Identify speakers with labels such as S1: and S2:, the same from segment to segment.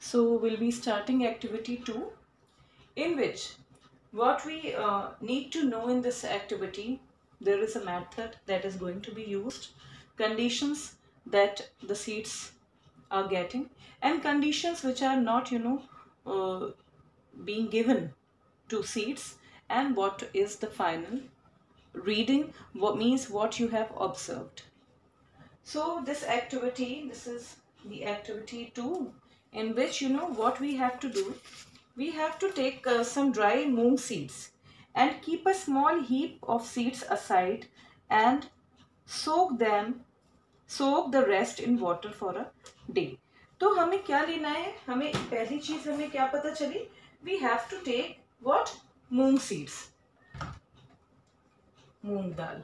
S1: So we'll be starting activity 2, in which what we need to know in this activity, there is a method that is going to be used, conditions that the seeds are getting, and conditions which are not, being given to seeds, and what is the final reading, what means what you have observed. So this activity, this is the activity 2, in which what we have to do. We have to take some dry moong seeds and keep a small heap of seeds aside and soak the rest in water for a day. तो हमें क्या लेना है, हमें पहली चीज हमें क्या पता चली, we have to take what, moong seeds, मूंग दाल,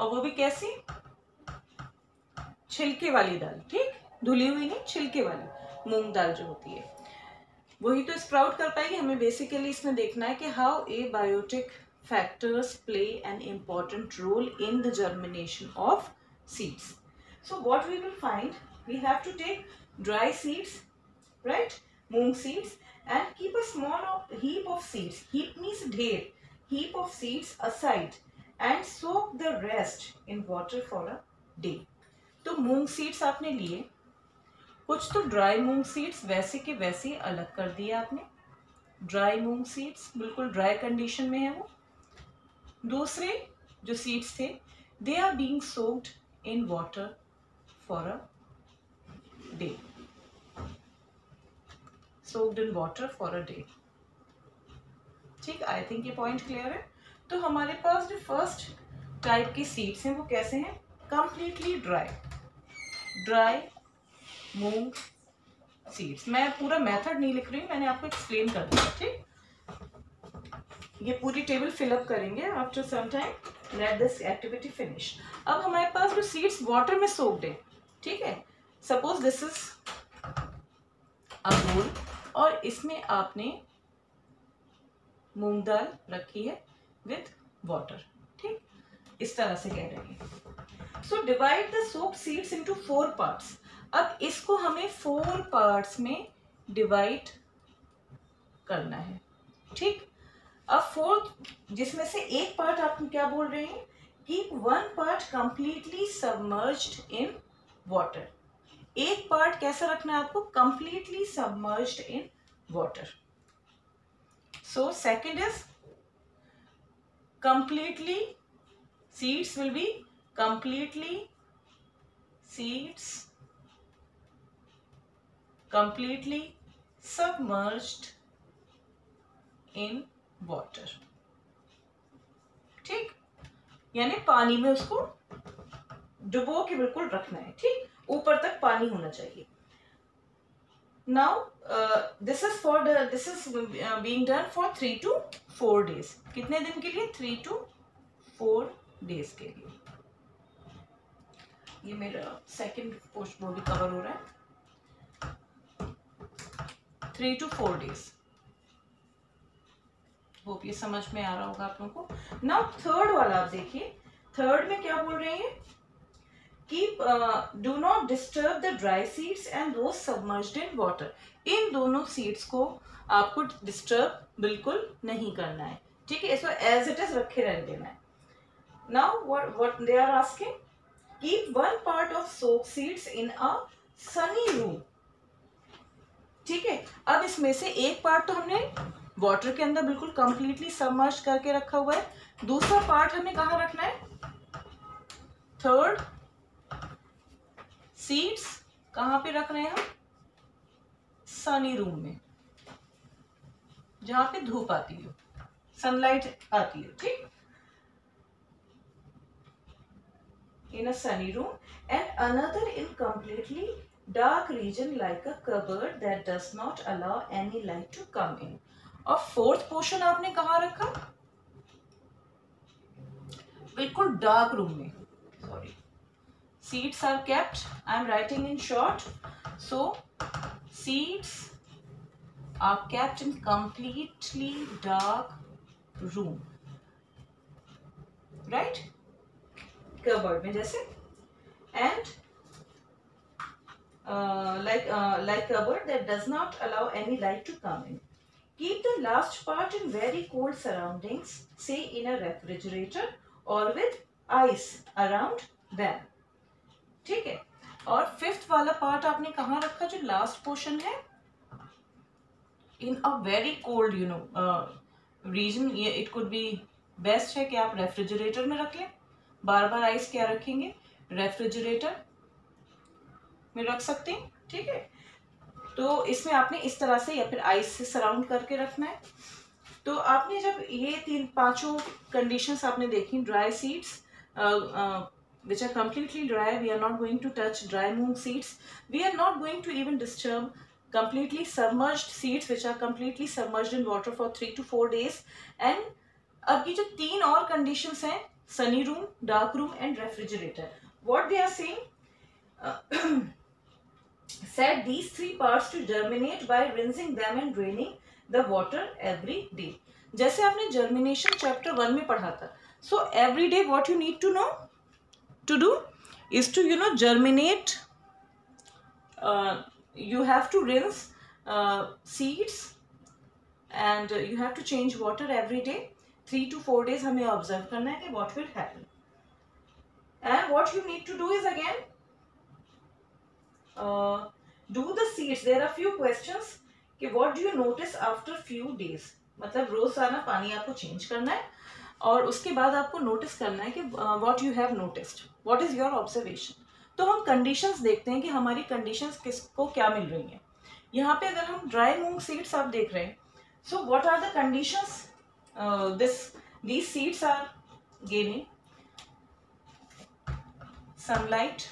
S1: और वो भी कैसी, छिलके वाली दाल, ठीक, धुली हुई नहीं, छिलके वाली मूंग दाल जो होती है वही तो स्प्राउट कर पाएगी. हमें बेसिकली इसमें देखना है कि how abiotic factors play an important role in the germination of seeds. So what we will find, we have to take dry seeds, right, moong seeds, and keep a small heap of seeds, heap means ढेर, heap of seeds aside and soak the rest in water for a day. तो मूंग seeds आपने लिए, कुछ तो dry moong seeds वैसे के वैसे अलग कर दिए आपने, ड्राई मूंग सीड्स बिल्कुल ड्राई कंडीशन में है वो. दूसरे जो सीड्स थे, they are being soaked in water for a day, soaked in water for a day. ठीक, आई थिंक ये पॉइंट क्लियर है. तो हमारे पास जो फर्स्ट टाइप की सीड्स हैं वो कैसे हैं, completely dry, dry moong seeds. मैं पूरा मेथड नहीं लिख रही हूँ, मैंने आपको एक्सप्लेन कर दिया. ठीक, ये पूरी टेबल फिलअप करेंगे after some time, let this activity finish. अब हमारे पास जो सीड्स वाटर में सोक्ड है, ठीक है, सपोज दिस इज अ बोल और इसमें आपने मूंग दाल रखी है विथ वाटर, ठीक, इस तरह से कह रहे हैं. So divide the soaked seeds into 4 parts. अब इसको हमें 4 पार्ट्स में डिवाइड करना है, ठीक. अब फोर्थ, जिसमें से एक पार्ट आप क्या बोल रहे हैं, keep 1 part completely submerged in water. एक पार्ट कैसा रखना है आपको, completely submerged in water. So second is completely, seeds will be completely, seeds completely submerged in water. ठीक, यानी पानी में उसको डुबो के बिल्कुल रखना है, ठीक, ऊपर तक पानी होना चाहिए. Now this is being done for 3 to 4 days. कितने दिन के लिए, 3 to 4 days के लिए. ये मेरा सेकंड पोस्ट वो भी कवर हो रहा है, 3 to 4 days. होप ये समझ में आ रहा होगा आप लोगों को. नाउ थर्ड वाला आप देखिए, थर्ड में क्या बोल रहे हैं, keep do not disturb the dry seeds and those submerged in water. इन दोनों सीड्स को आपको डिस्टर्ब बिल्कुल नहीं करना है, ठीक है, इसको एज इट इज रखे रहने देना है. Now what they are asking, keep 1 part of soak seeds in a sunny room. ठीक है, अब इसमें से एक पार्ट तो हमने वाटर के अंदर बिल्कुल कंप्लीटली सबमर्ज करके रखा हुआ है, दूसरा पार्ट हमें कहाँ रखना है, थर्ड सीड्स कहाँ पे रख रहे हैं हम, सनी रूम में, जहां पे धूप आती हो, सनलाइट आती हो, ठीक, in a sunny room, and another in completely dark region like a cupboard that does not allow any light to come in. और फोर्थ पोर्शन आपने कहाँ रखा, बिल्कुल डार्क रूम में. Sorry, seeds are kept, I am writing in short, so seeds are kept in completely dark room, right, cupboard में जैसे. And like cupboard that does not allow any light to come in. Keep the last part in very cold surroundings, say in a refrigerator or with ice around them. ठीक है. और fifth वाला part आपने कहाँ रखा जो last portion है? इन a very cold region. ये इट कुड बी बेस्ट है कि आप रेफ्रिजरेटर में रख लें. बार बार आइस क्या रखेंगे? रेफ्रिजरेटर में रख सकते हैं. ठीक है. तो इसमें आपने इस तरह से या फिर आइस से सराउंड करके रखना है. तो आपने जब ये पांचों कंडीशंस आपने देखी, dry seeds which are completely dry, we are not going to touch dry moong seeds, we are not going to even disturb completely submerged seeds which are completely submerged in water for 3 to 4 days. And अब ये जो तीन और conditions हैं, sunny room, dark room and refrigerator, what they are saying, set these three parts to germinate by rinsing them and draining the water every day. जैसे आपने germination chapter 1 में पढ़ा था. So every day what you need to know to do is to germinate. You have to rinse seeds and you have to change water every day. 3 to 4 days हमें observe करना है कि what will happen. And what you need to do is again do the seeds. There are few questions कि what do you notice after few days. मतलब रोजाना पानी आपको change करना है और उसके बाद आपको नोटिस करना है कि what you have noticed, what is your observation. तो हम कंडीशंस देखते हैं कि हमारी कंडीशंस किसको क्या मिल रही हैं. यहाँ पे अगर हम ड्राई मूंग सीड्स आप देख रहे हैं, so what are the conditions? These seeds are gaining sunlight.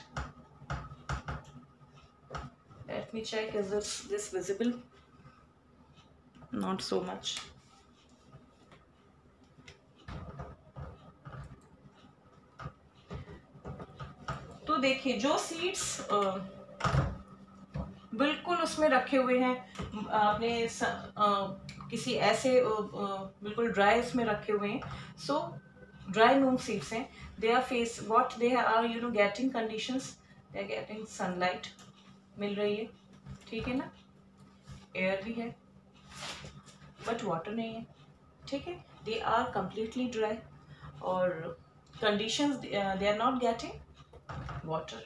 S1: Let me check, is this visible? Not so much. तो देखिए जो सीड्स बिल्कुल उसमें रखे हुए हैं, आपने किसी ऐसे बिल्कुल ड्राई उसमें रखे हुए हैं, सो ड्राई मूंग सीड्स हैं. They are face what they are getting conditions, they are getting sunlight मिल रही है. ठीक है ना. एयर भी है बट वाटर नहीं है. ठीक है. दे आर कंप्लीटली ड्राई और conditions they are not getting water.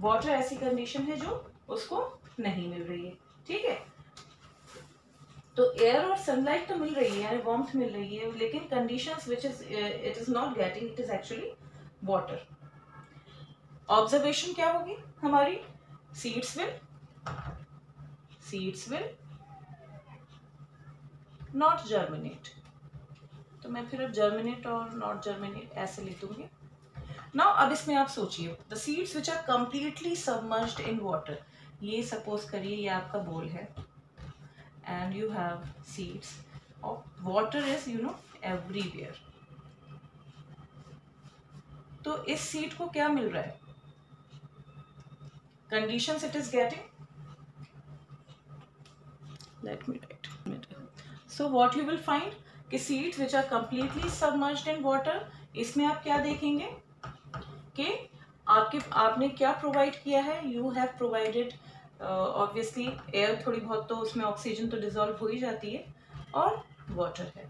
S1: Water ऐसी कंडीशन है जो उसको नहीं मिल रही है. ठीक है. तो एयर और सनलाइट तो मिल रही है, वार्मथ मिल रही है, लेकिन conditions which is it is not getting, it is actually water. Observation क्या होगी हमारी? Seeds will not germinate. तो मैं फिर अब जर्मिनेट और नॉट जर्मिनेट ऐसे लिख दूंगी. नाउ अब इसमें आप सोचिए, the seeds which are completely submerged in water. ये सपोज करिए ये आपका बोल है एंड यू हैव सीड्स और वाटर इज एवरीवेयर. तो इस सीड को क्या मिल रहा है? Conditions it is getting. Let me write. So what you will find कि seeds which are completely submerged in water, इसमें आप क्या देखेंगे कि आपने क्या प्रोवाइड किया है? You have provided obviously air, थोड़ी बहुत तो उसमें ऑक्सीजन तो डिजॉल्व हो ही जाती है, और वाटर है,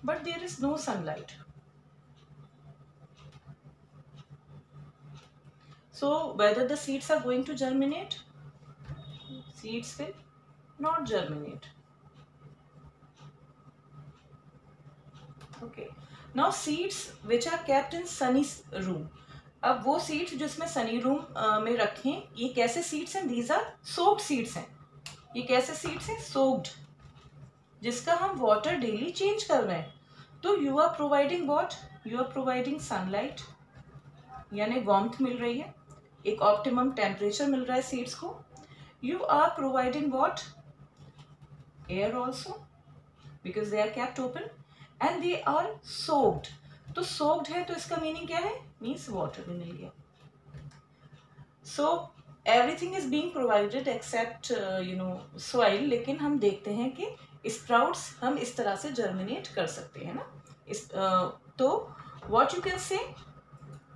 S1: but there is no sunlight. So whether the seeds are going to germinate? Seeds will not germinate. Okay. Now seeds which are kept in sunny room. अब वो सीड्स जो इसमें सनी रूम में रखें, ये कैसे सीड्स हैं? These are soaked seeds हैं. ये कैसे सीड्स हैं? soaked, जिसका हम वाटर डेली चेंज कर रहे हैं. तो you are providing what? You are providing sunlight, यानी वार्मथ मिल रही है, एक ऑप्टिमम टेम्परेचर मिल रहा है सीड्स को. You are providing what? Air also, because they are kept open and they are soaked. तो सोक्ड है तो इसका मीनिंग क्या है? मीन्स वाटर भी मिल गया. So everything is being provided except soil. लेकिन हम देखते हैं कि स्प्राउट्स हम इस तरह से जर्मिनेट कर सकते हैं ना. तो what you can say,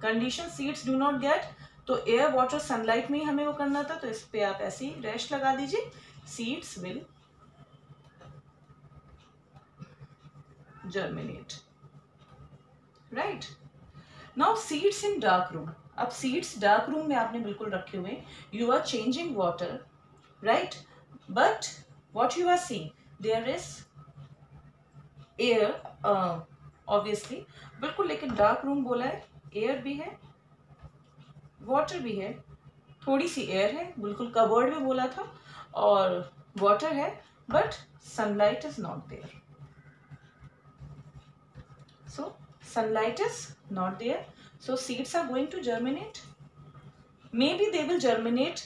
S1: condition seeds do not gate तो एयर वाटर सनलाइट में ही हमें वो करना था, तो इस पे आप ऐसी डैश लगा दीजिए, seeds will germinate, right. Now seeds in dark room, अब सीड्स डार्क रूम में आपने बिल्कुल रखे हुए, you are changing water, right, but what you are seeing, there is air obviously, बिल्कुल, लेकिन डार्क रूम बोला है, एयर भी है, वाटर भी है, थोड़ी सी एयर है, बिल्कुल कवर्ड में बोला था, और वाटर है, but sunlight is not there. So sunlight is not there, so seeds are going to germinate. Maybe they will germinate,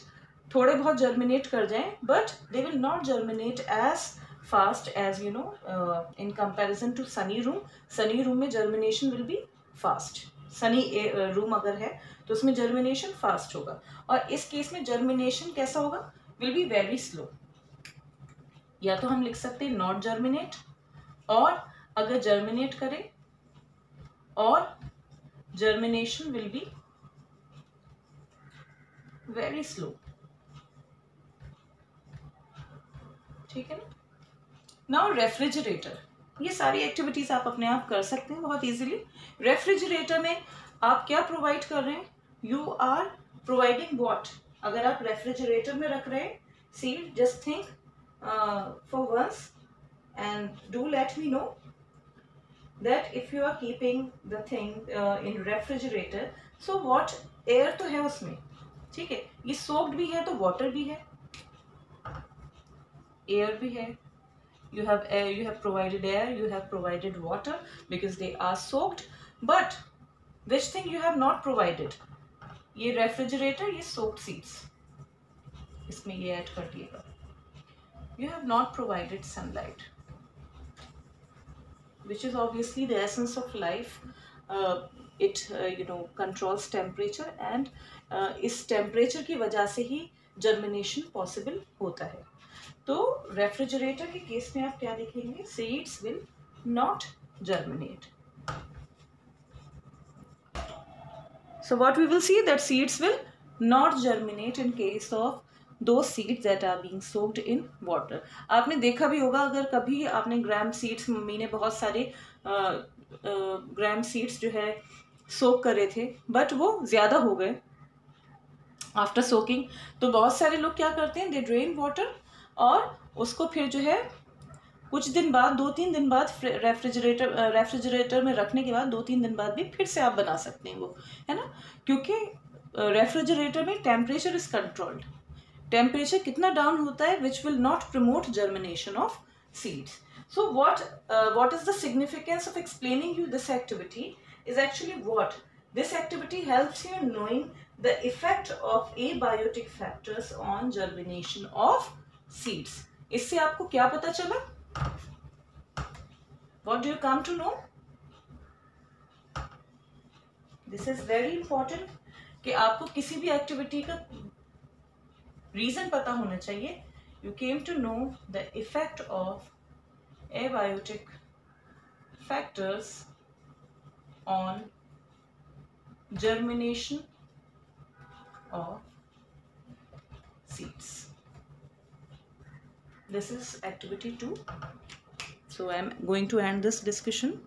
S1: थोड़े बहुत germinate कर जाएं, but they will not germinate as fast as in comparison to sunny room. Sunny room में germination will be fast. Sunny room अगर है तो उसमें germination fast होगा, और इस केस में germination कैसा होगा, will be very slow. या तो हम लिख सकते हैं not germinate, और अगर germinate करें और germination will be very slow, ठीक है ना। नाउ रेफ्रिजरेटर, ये सारी एक्टिविटीज आप अपने आप कर सकते हैं बहुत इजीली। रेफ्रिजरेटर में आप क्या प्रोवाइड कर रहे हैं, यू आर प्रोवाइडिंग व्हाट, अगर आप रेफ्रिजरेटर में रख रहे हैं seed, just think for once and do let me know that if you are keeping the thing in refrigerator, so what, air तो है उसमें, ठीक है, ये soaked भी है तो water भी है, air भी है, you have provided air, you have provided water because they are soaked, but which thing you have not provided, ये refrigerator, ये soaked seeds, इसमें ये ऐड कर दिएगा, you have not provided sunlight, which is obviously the essence of life. It controls temperature, and इस temperature की वजह से ही germination possible होता है। तो रेफ्रिजरेटर के केस में आप क्या देखेंगे, seeds will not germinate. So what we will see, that seeds will not germinate in case of those seeds that are being soaked in water. आपने देखा भी होगा, अगर कभी आपने ग्राम सीड्स, मम्मी ने बहुत सारे ग्राम सीड्स जो है सोक करे थे, बट वो ज़्यादा हो गए आफ्टर सोकिंग, तो बहुत सारे लोग क्या करते हैं, दे ड्रेन वाटर, और उसको फिर जो है कुछ दिन बाद, 2-3 दिन बाद, रेफ्रिजरेटर में रखने के बाद 2-3 दिन बाद भी फिर से आप बना सकते हैं वो, है ना, क्योंकि रेफ्रिजरेटर में टेम्परेचर इज कंट्रोल्ड, टेम्परेचर कितना डाउन होता है, which will not promote germination of seeds. So what is the significance of explaining you this activity is actually what this activity helps you in knowing the effect of abiotic factors on germination of seeds. इससे आपको क्या पता चला, what do you come to know? This is very important कि आपको किसी भी activity का रीजन पता होना चाहिए। You came to know the effect of abiotic factors on germination of seeds. This is activity 2. So I am going to end this discussion.